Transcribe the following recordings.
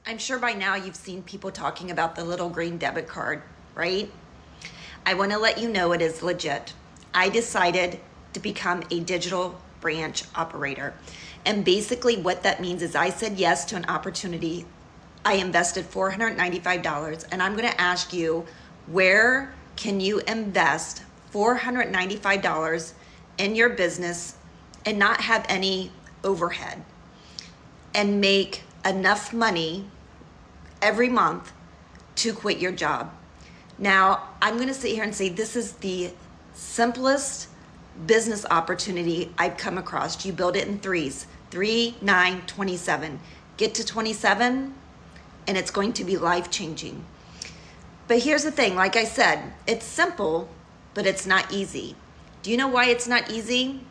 I'm sure by now you've seen people talking about the little green debit card, right? I want to let you know it is legit. I decided to become a digital branch operator. And basically what that means is I said yes to an opportunity. I invested $495, and I'm going to ask you, where can you invest $495 in your business and not have any overhead and make enough money every month to quit your job? Now, I'm going to sit here and say this is the simplest business opportunity I've come across. You build it in threes: 3, 9, 27. Get to 27 and it's going to be life-changing. But here's the thing, like I said, it's simple, but it's not easy. Do you know why it's not easy?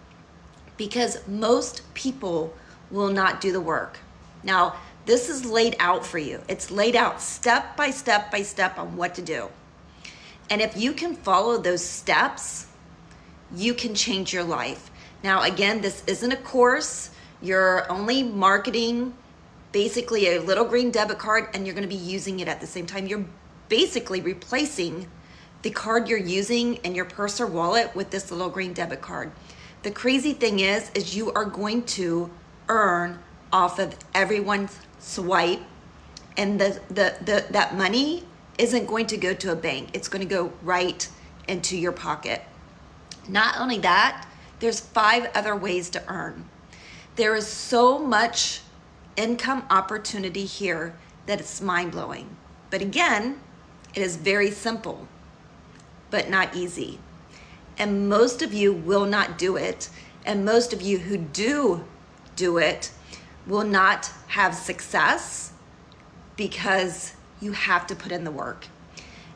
Because most people will not do the work. Now, this is laid out for you. It's laid out step by step by step on what to do. And if you can follow those steps, you can change your life. Now, again, this isn't a course. You're only marketing basically a little green debit card, and you're going to be using it at the same time. You're basically replacing the card you're using in your purse or wallet with this little green debit card. The crazy thing is you are going to earn off of everyone's swipe, and that money isn't going to go to a bank. It's going to go right into your pocket. Not only that, there's 5 other ways to earn. There is so much income opportunity here that it's mind-blowing. But again, it is very simple, but not easy. And most of you will not do it. And most of you who do it will not have success because you have to put in the work.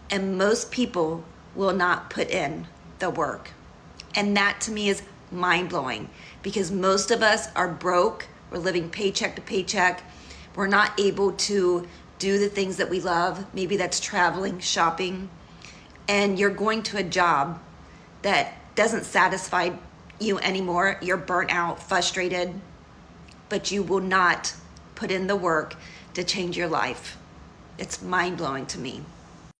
And most people will not put in the work. And that to me is mind-blowing, because most of us are broke. We're living paycheck to paycheck. We're not able to do the things that we love. Maybe that's traveling, shopping, and you're going to a job that doesn't satisfy you anymore. You're burnt out, frustrated, but you will not put in the work to change your life. It's mind-blowing to me.